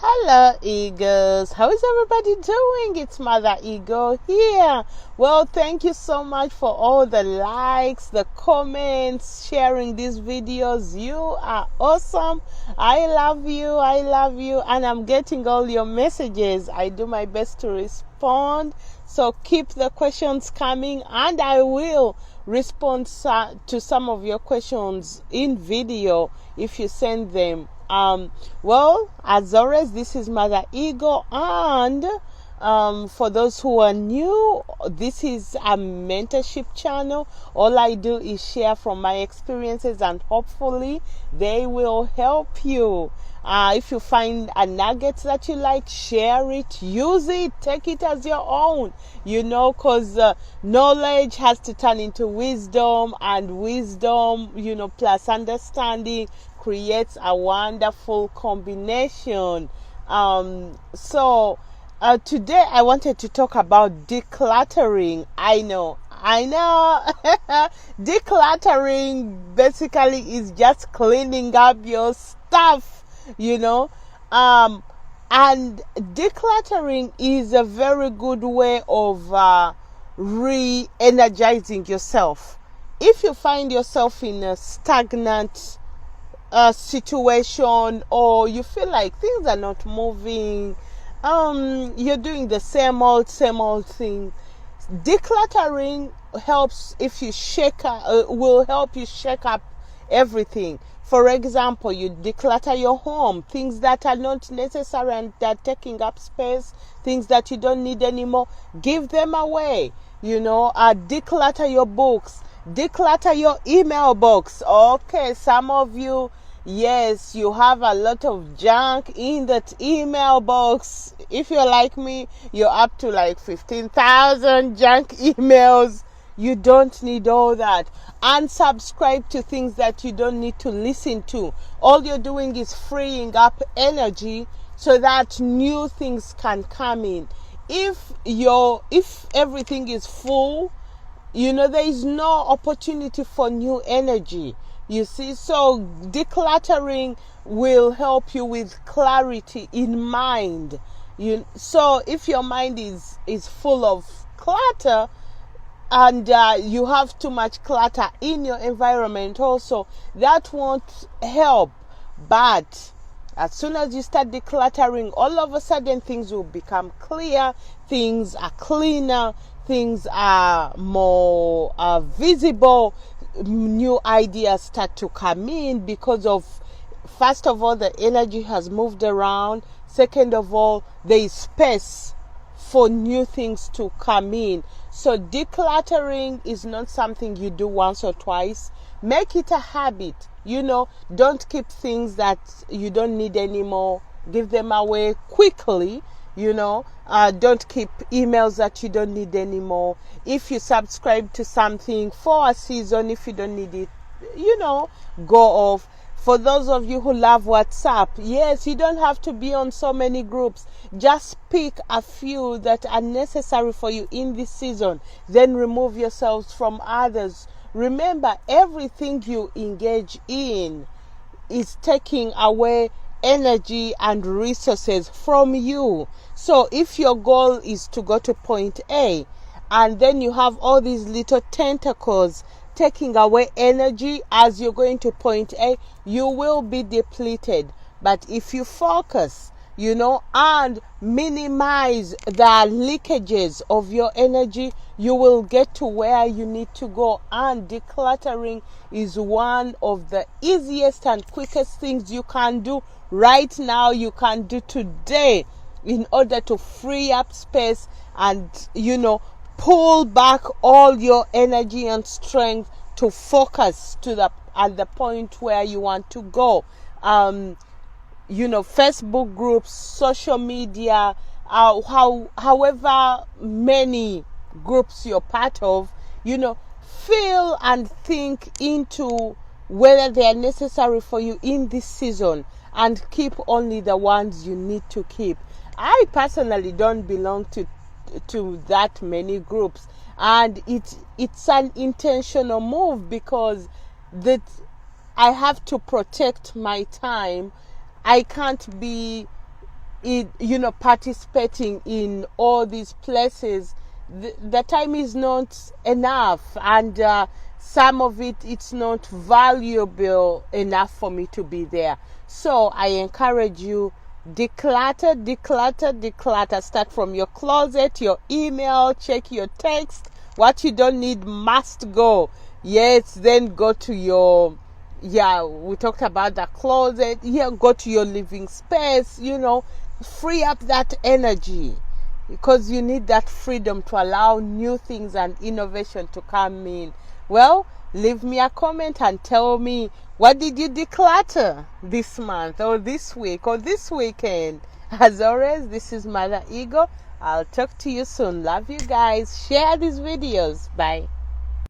Hello, Eagles. How is everybody doing? It's Mother Eagle here. Well, thank you so much for all the likes, the comments, sharing these videos. You are awesome. I love you. And I'm getting all your messages. I do my best to respond. So keep the questions coming, and I will respond to some of your questions in video if you send them. Well, as always, this is Mother Eagle, and for those who are new, this is a mentorship channel. All I do is share from my experiences, and hopefully they will help you. If you find a nugget that you like, share it, use it, take it as your own, because knowledge has to turn into wisdom, and wisdom, plus understanding creates a wonderful combination. So today I wanted to talk about decluttering. I know. Decluttering basically is just cleaning up your stuff, and decluttering is a very good way of re-energizing yourself. If you find yourself in a stagnant situation, or you feel like things are not moving, you're doing the same old thing, decluttering helps. If you will help you shake up everything. For example, you declutter your home, things that are not necessary and that are taking up space, things that you don't need anymore, give them away. Declutter your books, declutter your email box. Okay, some of you, yes, you have a lot of junk in that email box. If you're like me, you're up to like 15,000 junk emails. You don't need all that. Unsubscribe to things that you don't need to listen to. All you're doing is freeing up energy so that new things can come in. If everything is full, there is no opportunity for new energy. You see, so decluttering will help you with clarity in mind. So if your mind is full of clutter, and you have too much clutter in your environment also, that won't help. But as soon as you start decluttering, all of a sudden things will become clear, things are cleaner, things are more visible, new ideas start to come in because of, first of all, the energy has moved around. Second of all, there is space for new things to come in. So decluttering is not something you do once or twice. Make it a habit. Don't keep things that you don't need anymore. Give them away quickly. Don't keep emails that you don't need anymore. If you subscribe to something for a season, if you don't need it, go off. For those of you who love WhatsApp, yes, you don't have to be on so many groups. Just pick a few that are necessary for you in this season. Then remove yourselves from others. Remember, everything you engage in is taking away energy and resources from you. So if your goal is to go to point A, and then you have all these little tentacles taking away energy as you're going to point A, you will be depleted. But if you focus, and minimize the leakages of your energy, you will get to where you need to go. And decluttering is one of the easiest and quickest things you can do right now, you can do today, in order to free up space and, pull back all your energy and strength to focus at the point where you want to go. Facebook groups, social media, however many groups you're part of, feel and think into whether they are necessary for you in this season, and keep only the ones you need to keep. I personally don't belong to that many groups, and it's an intentional move because that I have to protect my time. I can't be participating in all these places, the time is not enough, and some of it's not valuable enough for me to be there. So I encourage you, declutter. Start from your closet, your email, check your text. What you don't need must go. Yes, then go to your, we talked about the closet. Go to your living space, free up that energy, because you need that freedom to allow new things and innovation to come in. Well, leave me a comment and tell me, what did you declutter this month or this week or this weekend? As always, this is Mother Ego. I'll talk to you soon. Love you guys. Share these videos. Bye.